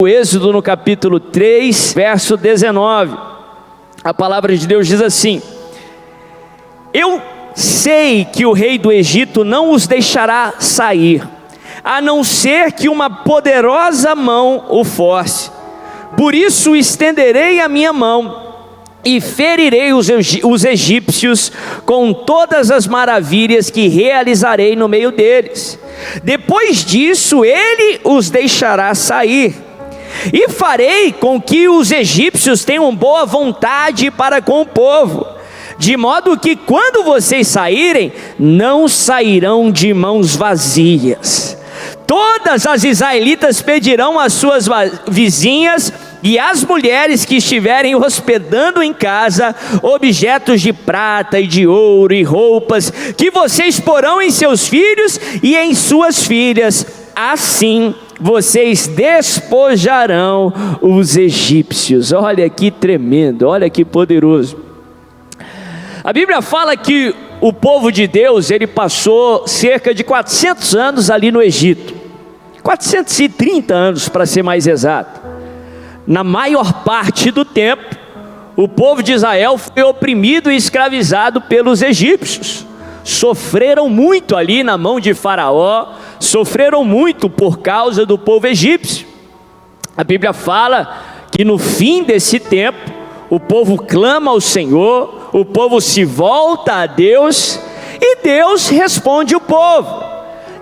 O Êxodo no capítulo 3, verso 19, a palavra de Deus diz assim: eu sei que o rei do Egito não os deixará sair, a não ser que uma poderosa mão o force. Por isso estenderei a minha mão e ferirei os egípcios com todas as maravilhas que realizarei no meio deles. Depois disso ele os deixará sair. E farei com que os egípcios tenham boa vontade para com o povo, de modo que quando vocês saírem, não sairão de mãos vazias. Todas as israelitas pedirão às suas vizinhas e às mulheres que estiverem hospedando em casa objetos de prata e de ouro e roupas, que vocês porão em seus filhos e em suas filhas. Assim vocês despojarão os egípcios. Olha que tremendo, olha que poderoso. A Bíblia fala que o povo de Deus, ele passou cerca de 400 anos ali no Egito, 430 anos para ser mais exato. Na maior parte do tempo, o povo de Israel foi oprimido e escravizado pelos egípcios. Sofreram muito ali na mão de Faraó, sofreram muito por causa do povo egípcio. A Bíblia fala que no fim desse tempo, o povo clama ao Senhor, o povo se volta a Deus, e Deus responde o povo.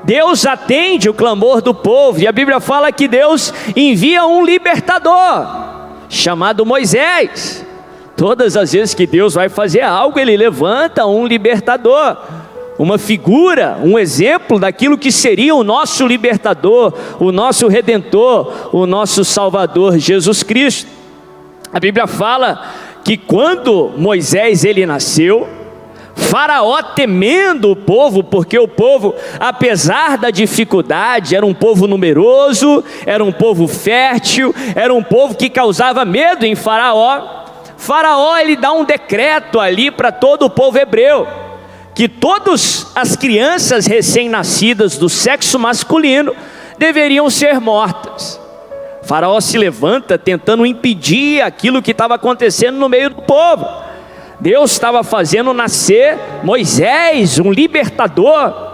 Deus atende o clamor do povo, e a Bíblia fala que Deus envia um libertador, chamado Moisés. Todas as vezes que Deus vai fazer algo, Ele levanta um libertador, uma figura, um exemplo daquilo que seria o nosso libertador, o nosso redentor, o nosso salvador, Jesus Cristo. A Bíblia fala que quando Moisés ele nasceu, Faraó temendo o povo, porque o povo, apesar da dificuldade, era um povo numeroso, era um povo fértil, era um povo que causava medo em Faraó. Faraó ele dá um decreto ali para todo o povo hebreu, que todas as crianças recém-nascidas do sexo masculino deveriam ser mortas. Faraó se levanta tentando impedir aquilo que estava acontecendo no meio do povo. Deus estava fazendo nascer Moisés, um libertador.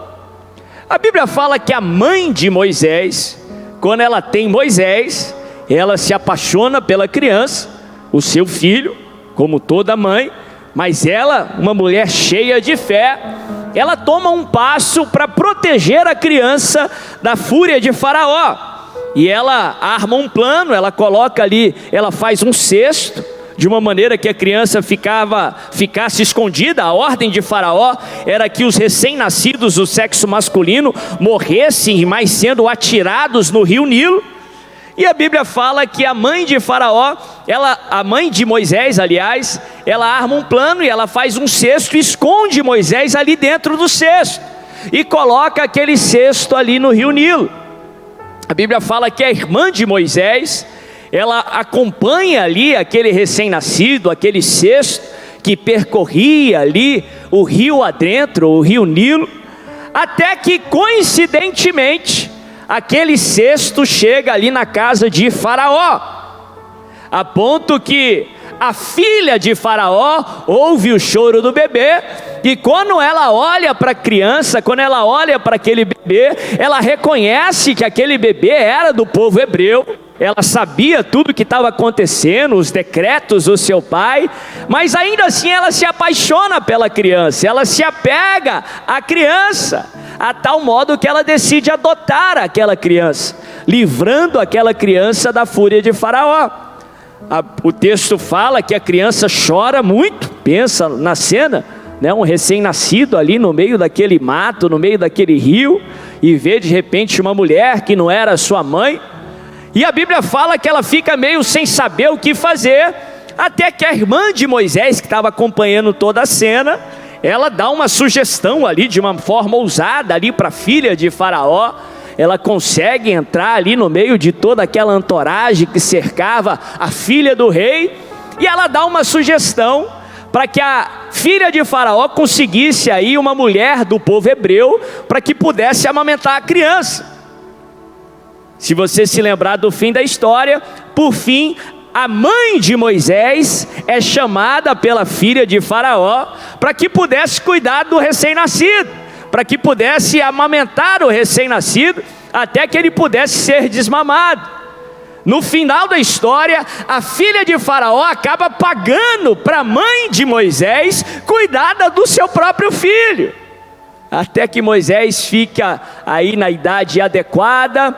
A Bíblia fala que a mãe de Moisés, quando ela tem Moisés, ela se apaixona pela criança, o seu filho, como toda mãe, mas ela, uma mulher cheia de fé, ela toma um passo para proteger a criança da fúria de Faraó, e ela arma um plano, ela coloca ali, ela faz um cesto, de uma maneira que a criança ficasse escondida. A ordem de Faraó era que os recém-nascidos do sexo masculino morressem, mas sendo atirados no rio Nilo. E a Bíblia fala que a mãe de Faraó, a mãe de Moisés, aliás, ela arma um plano e ela faz um cesto e esconde Moisés ali dentro do cesto e coloca aquele cesto ali no rio Nilo. A Bíblia fala que a irmã de Moisés, ela acompanha ali aquele recém-nascido, aquele cesto que percorria ali o rio adentro, o rio Nilo, até que coincidentemente aquele cesto chega ali na casa de Faraó, a ponto que a filha de Faraó ouve o choro do bebê, e quando ela olha para a criança, quando ela olha para aquele bebê, ela reconhece que aquele bebê era do povo hebreu. Ela sabia tudo o que estava acontecendo, os decretos do seu pai, mas ainda assim ela se apaixona pela criança, ela se apega à criança, a tal modo que ela decide adotar aquela criança, livrando aquela criança da fúria de Faraó. O texto fala que a criança chora muito, pensa na cena, né? Um recém-nascido ali no meio daquele mato, no meio daquele rio, e vê de repente uma mulher que não era sua mãe, e a Bíblia fala que ela fica meio sem saber o que fazer, até que a irmã de Moisés, que estava acompanhando toda a cena, ela dá uma sugestão ali, de uma forma ousada ali para a filha de Faraó. Ela consegue entrar ali no meio de toda aquela entourage que cercava a filha do rei, e ela dá uma sugestão para que a filha de Faraó conseguisse aí uma mulher do povo hebreu, para que pudesse amamentar a criança. Se você se lembrar do fim da história, por fim, a mãe de Moisés é chamada pela filha de Faraó para que pudesse cuidar do recém-nascido, para que pudesse amamentar o recém-nascido até que ele pudesse ser desmamado. No final da história, a filha de Faraó acaba pagando para a mãe de Moisés cuidar do seu próprio filho, até que Moisés fica aí na idade adequada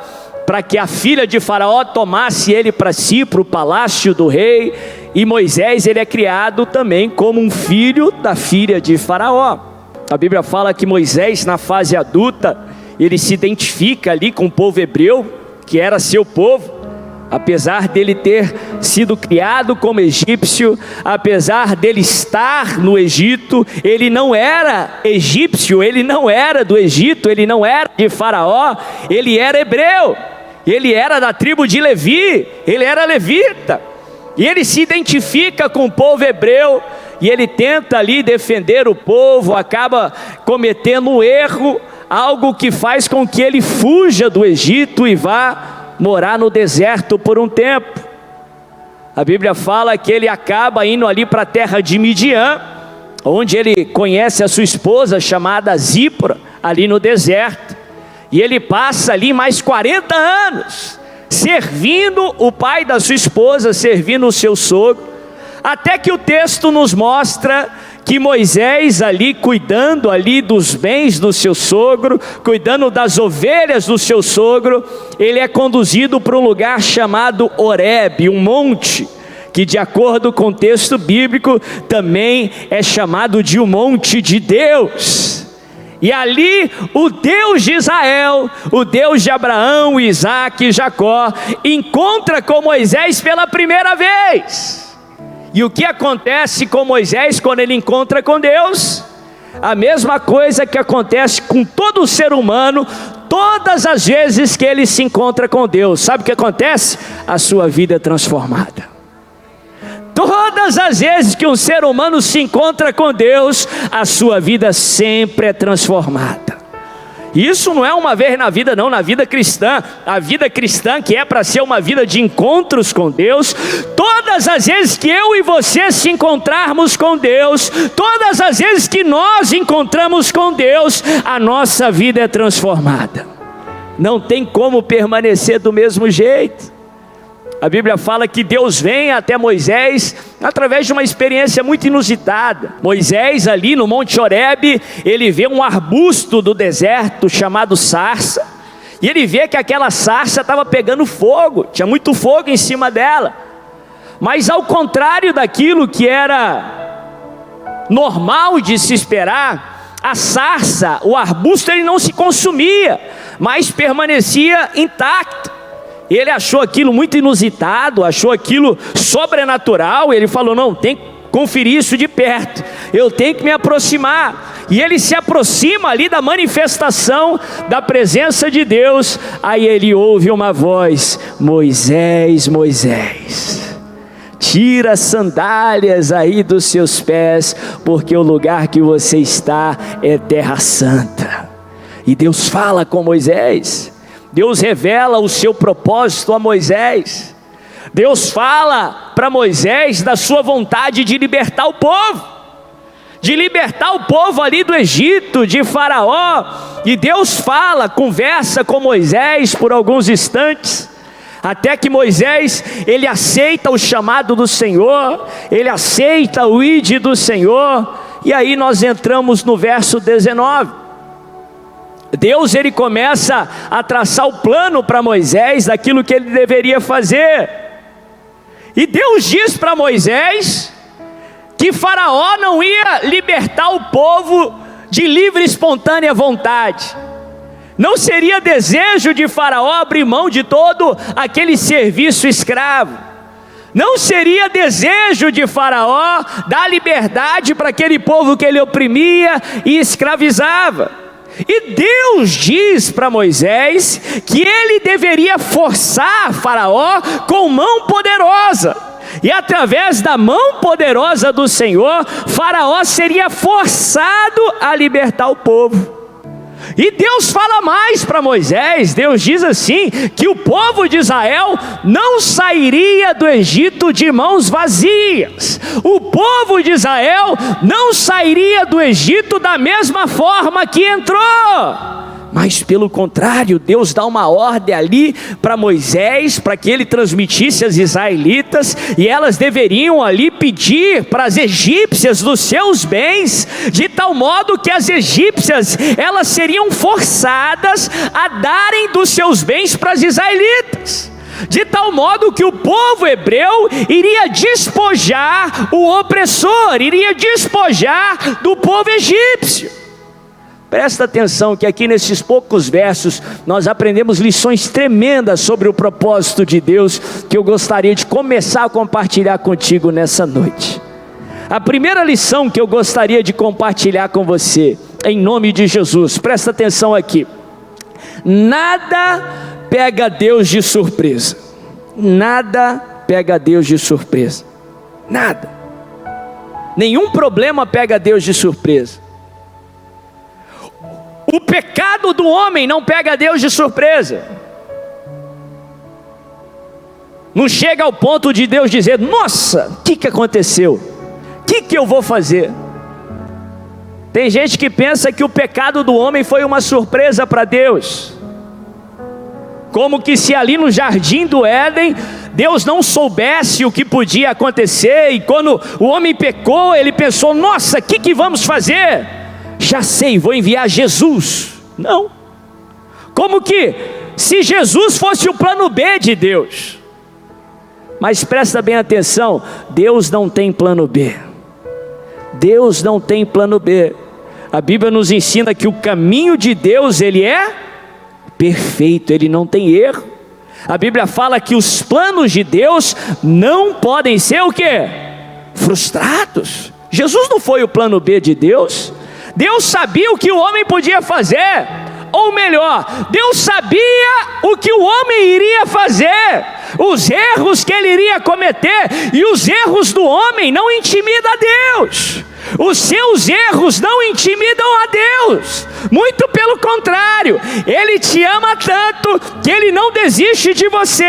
para que a filha de Faraó tomasse ele para si, para o palácio do rei. E Moisés, ele é criado também como um filho da filha de Faraó. A Bíblia fala que Moisés, na fase adulta, ele se identifica ali com o povo hebreu, que era seu povo. Apesar dele ter sido criado como egípcio, apesar dele estar no Egito, ele não era egípcio, ele não era do Egito, ele não era de Faraó, ele era hebreu, ele era da tribo de Levi, ele era levita, e ele se identifica com o povo hebreu, e ele tenta ali defender o povo, acaba cometendo um erro, algo que faz com que ele fuja do Egito e vá morar no deserto por um tempo. A Bíblia fala que ele acaba indo ali para a terra de Midian, onde ele conhece a sua esposa chamada Zípora, ali no deserto, e ele passa ali mais 40 anos, servindo o pai da sua esposa, servindo o seu sogro, até que o texto nos mostra que Moisés ali, cuidando ali dos bens do seu sogro, cuidando das ovelhas do seu sogro, ele é conduzido para um lugar chamado Horebe, um monte, que de acordo com o texto bíblico, também é chamado de um monte de Deus. E ali o Deus de Israel, o Deus de Abraão, Isaque e Jacó, encontra com Moisés pela primeira vez. E o que acontece com Moisés quando ele encontra com Deus? A mesma coisa que acontece com todo ser humano, todas as vezes que ele se encontra com Deus. Sabe o que acontece? A sua vida é transformada. Todas as vezes que um ser humano se encontra com Deus, a sua vida sempre é transformada. Isso não é uma vez na vida não, na vida cristã. A vida cristã, que é para ser uma vida de encontros com Deus, todas as vezes que eu e você se encontrarmos com Deus, todas as vezes que nós encontramos com Deus, a nossa vida é transformada. Não tem como permanecer do mesmo jeito. A Bíblia fala que Deus vem até Moisés através de uma experiência muito inusitada. Moisés ali no Monte Horebe, ele vê um arbusto do deserto chamado sarça, e ele vê que aquela sarça estava pegando fogo, tinha muito fogo em cima dela. Mas ao contrário daquilo que era normal de se esperar, a sarça, o arbusto, ele não se consumia, mas permanecia intacto. Ele achou aquilo muito inusitado, achou aquilo sobrenatural, e ele falou, não, tem que conferir isso de perto, eu tenho que me aproximar. E ele se aproxima ali da manifestação da presença de Deus. Aí ele ouve uma voz: Moisés, Moisés, tira as sandálias aí dos seus pés, porque o lugar que você está é terra santa. E Deus fala com Moisés, Deus revela o seu propósito a Moisés. Deus fala para Moisés da sua vontade de libertar o povo, de libertar o povo ali do Egito, de Faraó. E Deus fala, conversa com Moisés por alguns instantes, até que Moisés, ele aceita o chamado do Senhor, ele aceita o ide do Senhor. E aí nós entramos no verso 19. Deus, ele começa a traçar o plano para Moisés daquilo que ele deveria fazer. E Deus diz para Moisés que Faraó não ia libertar o povo de livre e espontânea vontade. Não seria desejo de Faraó abrir mão de todo aquele serviço escravo. Não seria desejo de Faraó dar liberdade para aquele povo que ele oprimia e escravizava. E Deus diz para Moisés que ele deveria forçar Faraó com mão poderosa. E através da mão poderosa do Senhor, Faraó seria forçado a libertar o povo. E Deus fala mais para Moisés. Deus diz assim, que o povo de Israel não sairia do Egito de mãos vazias. O povo de Israel não sairia do Egito da mesma forma que entrou. Mas pelo contrário, Deus dá uma ordem ali para Moisés, para que ele transmitisse às israelitas, e elas deveriam ali pedir para as egípcias dos seus bens, de tal modo que as egípcias, elas seriam forçadas a darem dos seus bens para as israelitas, de tal modo que o povo hebreu iria despojar o opressor, iria despojar do povo egípcio. Presta atenção que aqui nesses poucos versos nós aprendemos lições tremendas sobre o propósito de Deus, que eu gostaria de começar a compartilhar contigo nessa noite. A primeira lição que eu gostaria de compartilhar com você, em nome de Jesus, presta atenção aqui: nada pega Deus de surpresa. Nada pega Deus de surpresa. Nada. Nenhum problema pega Deus de surpresa. O pecado do homem não pega Deus de surpresa. Não chega ao ponto de Deus dizer: nossa, o que aconteceu? O que eu vou fazer? Tem gente que pensa que o pecado do homem foi uma surpresa para Deus, como que se ali no jardim do Éden Deus não soubesse o que podia acontecer, e quando o homem pecou, ele pensou: nossa, o que vamos fazer? Já sei, vou enviar Jesus. Não. Como que se Jesus fosse o plano B de Deus? Mas presta bem atenção, Deus não tem plano B. Deus não tem plano B. A Bíblia nos ensina que o caminho de Deus, ele é perfeito, ele não tem erro. A Bíblia fala que os planos de Deus não podem ser o quê? Frustrados. Jesus não foi o plano B de Deus. Deus sabia o que o homem podia fazer, ou melhor, Deus sabia o que o homem iria fazer, os erros que ele iria cometer, e os erros do homem não intimidam a Deus. Os seus erros não intimidam a Deus, muito pelo contrário, Ele te ama tanto que Ele não desiste de você.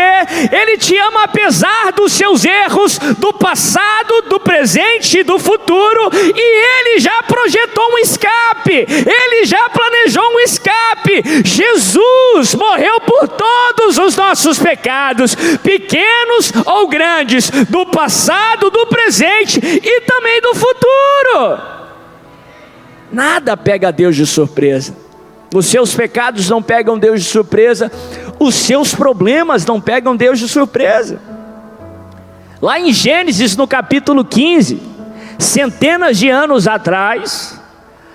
Ele te ama apesar dos seus erros, do passado, do presente e do futuro, e Ele já projetou um escape, Ele já planejou um escape. Jesus morreu por todos os nossos pecados, pequenos ou grandes, do passado, do presente e também do futuro. Nada pega Deus de surpresa. Os seus pecados não pegam Deus de surpresa. Os seus problemas não pegam Deus de surpresa. Lá em Gênesis, no capítulo 15, centenas de anos atrás,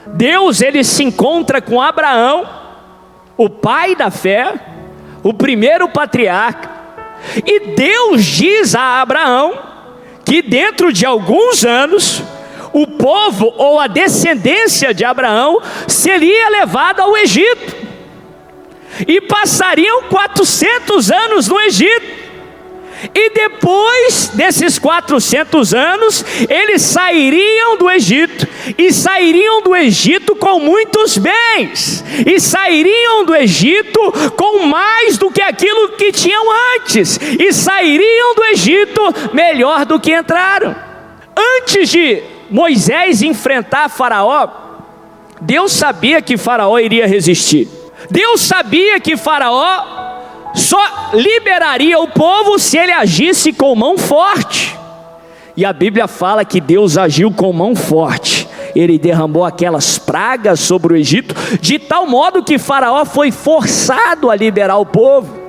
Deus, ele se encontra com Abraão, o pai da fé, o primeiro patriarca, e Deus diz a Abraão que dentro de alguns anos o povo ou a descendência de Abraão seria levada ao Egito, e passariam 400 anos no Egito, e depois desses 400 anos, eles sairiam do Egito, e sairiam do Egito com muitos bens, e sairiam do Egito com mais do que aquilo que tinham antes, e sairiam do Egito melhor do que entraram. Antes de Moisés enfrentar Faraó, Deus sabia que Faraó iria resistir. Deus sabia que Faraó só liberaria o povo se ele agisse com mão forte. E a Bíblia fala que Deus agiu com mão forte. Ele derramou aquelas pragas sobre o Egito, de tal modo que Faraó foi forçado a liberar o povo.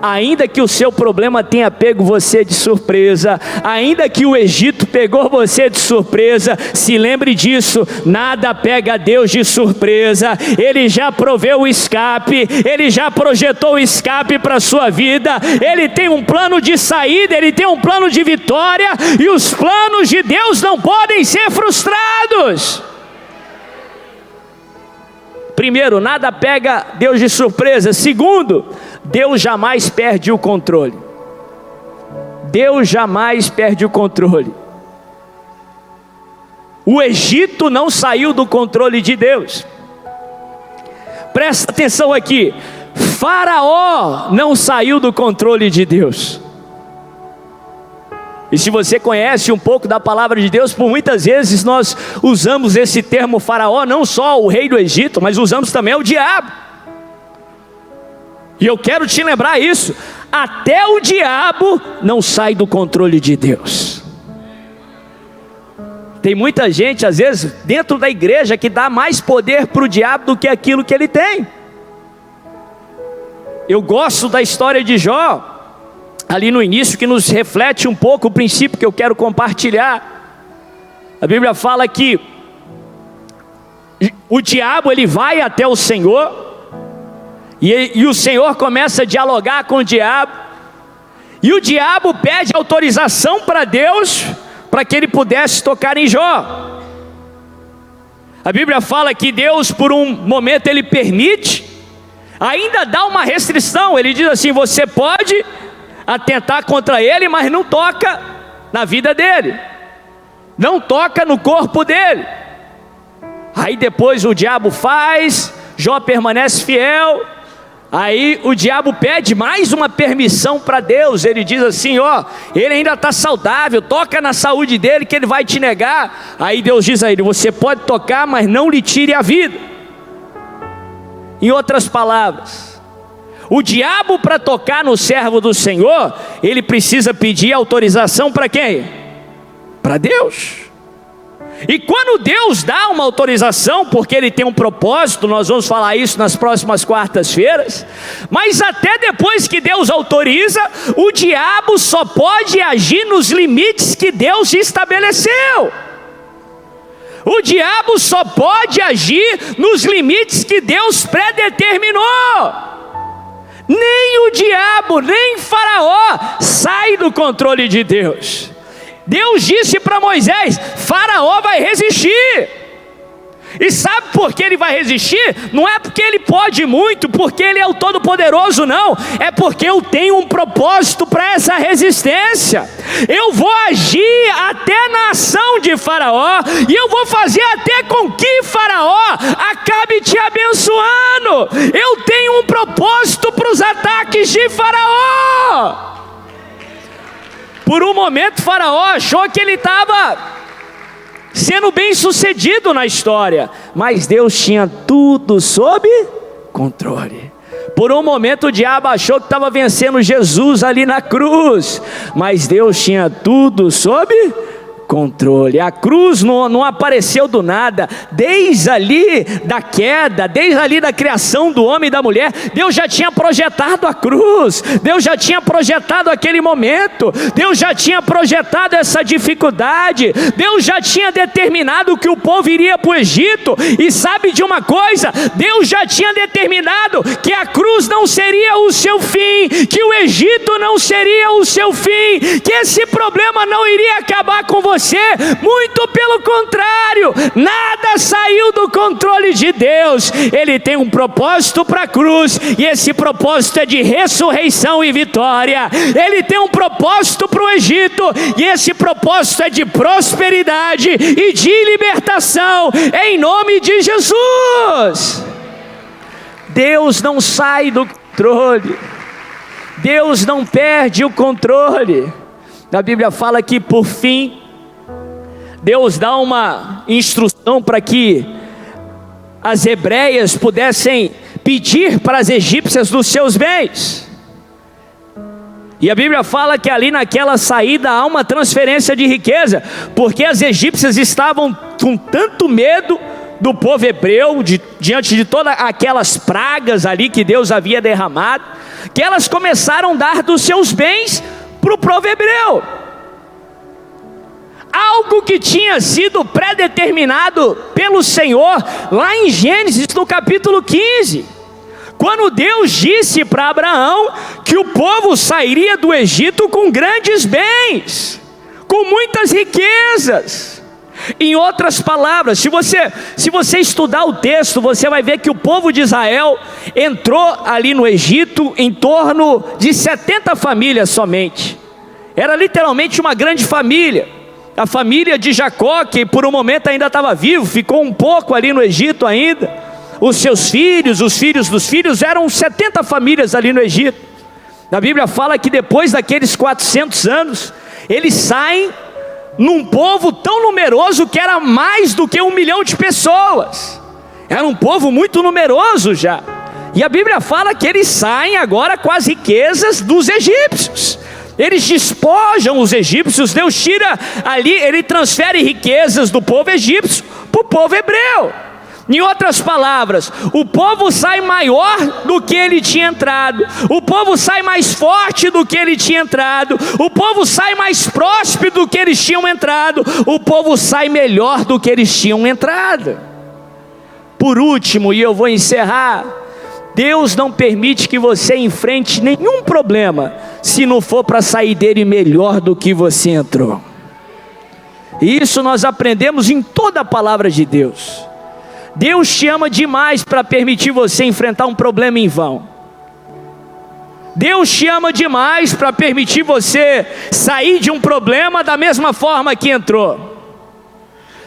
Ainda que o seu problema tenha pego você de surpresa, ainda que o Egito pegou você de surpresa, se lembre disso: nada pega Deus de surpresa. Ele já proveu o escape, Ele já projetou o escape para a sua vida, Ele tem um plano de saída, Ele tem um plano de vitória, e os planos de Deus não podem ser frustrados. Primeiro, nada pega Deus de surpresa. Segundo, Deus jamais perde o controle. Deus jamais perde o controle. O Egito não saiu do controle de Deus. presta atenção aqui. Faraó não saiu do controle de Deus. E se você conhece um pouco da palavra de Deus, por muitas vezes nós usamos esse termo Faraó, não só o rei do Egito, mas usamos também o diabo. E eu quero te lembrar isso: até o diabo não sai do controle de Deus. Tem muita gente, às vezes, dentro da igreja, que dá mais poder para o diabo do que aquilo que ele tem. Eu gosto da história de Jó, ali no início, que nos reflete um pouco o princípio que eu quero compartilhar. A Bíblia fala que o diabo, ele vai até o Senhor, e o Senhor começa a dialogar com o diabo, e o diabo pede autorização para Deus, para que ele pudesse tocar em Jó. A Bíblia fala que Deus, por um momento, ele permite, ainda dá uma restrição. Ele diz assim: você pode atentar contra ele, mas não toca na vida dele, não toca no corpo dele. Aí depois o diabo faz, Jó permanece fiel. Aí o diabo pede mais uma permissão para Deus. Ele diz assim: ó, ele ainda está saudável, toca na saúde dele que ele vai te negar. Aí Deus diz a ele: você pode tocar, mas não lhe tire a vida. Em outras palavras, o diabo, para tocar no servo do Senhor, ele precisa pedir autorização para quem? Para Deus. E quando Deus dá uma autorização, porque ele tem um propósito, nós vamos falar isso nas próximas quartas-feiras, mas até depois que Deus autoriza, o diabo só pode agir nos limites que Deus estabeleceu. O diabo só pode agir nos limites que Deus predeterminou. Nem o diabo, nem Faraó sai do controle de Deus. Deus disse para Moisés: Faraó vai resistir. E sabe por que ele vai resistir? Não é porque ele pode muito, porque ele é o Todo-Poderoso, não. É porque eu tenho um propósito para essa resistência. Eu vou agir até na ação de Faraó, e eu vou fazer até com que Faraó acabe te abençoando. Eu tenho um propósito para os ataques de Faraó. Por um momento Faraó achou que ele estava sendo bem sucedido na história, mas Deus tinha tudo sob controle. Por um momento o diabo achou que estava vencendo Jesus ali na cruz, mas Deus tinha tudo sob controle. A cruz não apareceu do nada. Desde ali da queda, desde ali da criação do homem e da mulher, Deus já tinha projetado a cruz. Deus já tinha projetado aquele momento. Deus já tinha projetado essa dificuldade. Deus já tinha determinado que o povo iria para o Egito. E sabe de uma coisa? Deus já tinha determinado que a cruz não seria o seu fim, que o Egito não seria o seu fim, que esse problema não iria acabar com você. Muito pelo contrário, nada saiu do controle de Deus. Ele tem um propósito para a cruz, e esse propósito é de ressurreição e vitória. Ele tem um propósito para o Egito, e esse propósito é de prosperidade e de libertação, em nome de Jesus. Deus não sai do controle, Deus não perde o controle. A Bíblia fala que por fim Deus dá uma instrução para que as hebreias pudessem pedir para as egípcias dos seus bens. E a Bíblia fala que ali naquela saída há uma transferência de riqueza, porque as egípcias estavam com tanto medo do povo hebreu, diante de todas aquelas pragas ali que Deus havia derramado, que elas começaram a dar dos seus bens para o povo hebreu. Algo que tinha sido predeterminado pelo Senhor lá em Gênesis no capítulo 15, quando Deus disse para Abraão que o povo sairia do Egito com grandes bens, com muitas riquezas. Em outras palavras, se você estudar o texto, você vai ver que o povo de Israel entrou ali no Egito em torno de 70 famílias somente. Era literalmente uma grande família. A família de Jacó, que por um momento ainda estava vivo, ficou um pouco ali no Egito ainda. os seus filhos, os filhos dos filhos, eram 70 famílias ali no Egito. A Bíblia fala que depois daqueles 400 anos, eles saem num povo tão numeroso que era mais do que 1 milhão de pessoas. Era um povo muito numeroso já. E a Bíblia fala que eles saem agora com as riquezas dos egípcios. Eles despojam os egípcios, Deus tira ali, Ele transfere riquezas do povo egípcio para o povo hebreu. Em outras palavras, o povo sai maior do que ele tinha entrado, o povo sai mais forte do que ele tinha entrado, o povo sai mais próspero do que eles tinham entrado, o povo sai melhor do que eles tinham entrado. Por último, e eu vou encerrar, Deus não permite que você enfrente nenhum problema, se não for para sair dele melhor do que você entrou. E isso nós aprendemos em toda a palavra de Deus. Deus te ama demais para permitir você enfrentar um problema em vão. Deus te ama demais para permitir você sair de um problema da mesma forma que entrou.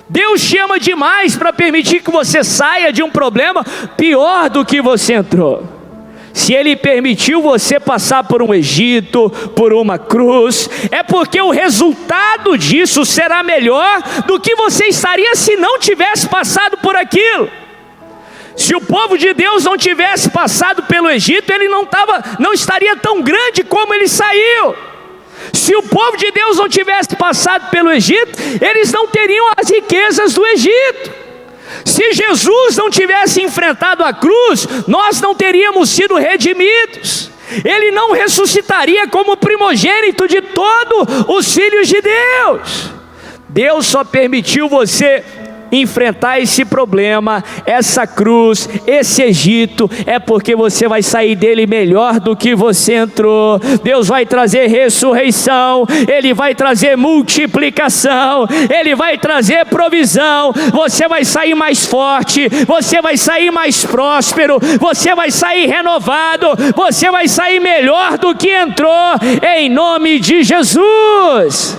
Deus te ama demais para permitir que você saia de um problema pior do que você entrou. Se Ele permitiu você passar por um Egito, por uma cruz, é porque o resultado disso será melhor do que você estaria se não tivesse passado por aquilo. Se o povo de Deus não tivesse passado pelo Egito, ele não estaria tão grande como ele saiu. Se o povo de Deus não tivesse passado pelo Egito, eles não teriam as riquezas do Egito. Se Jesus não tivesse enfrentado a cruz, nós não teríamos sido redimidos. Ele não ressuscitaria como primogênito de todos os filhos de Deus. Deus só permitiu você enfrentar esse problema, essa cruz, esse Egito, é porque você vai sair dele melhor do que você entrou. Deus vai trazer ressurreição, Ele vai trazer multiplicação, Ele vai trazer provisão. Você vai sair mais forte, você vai sair mais próspero, você vai sair renovado, você vai sair melhor do que entrou, em nome de Jesus.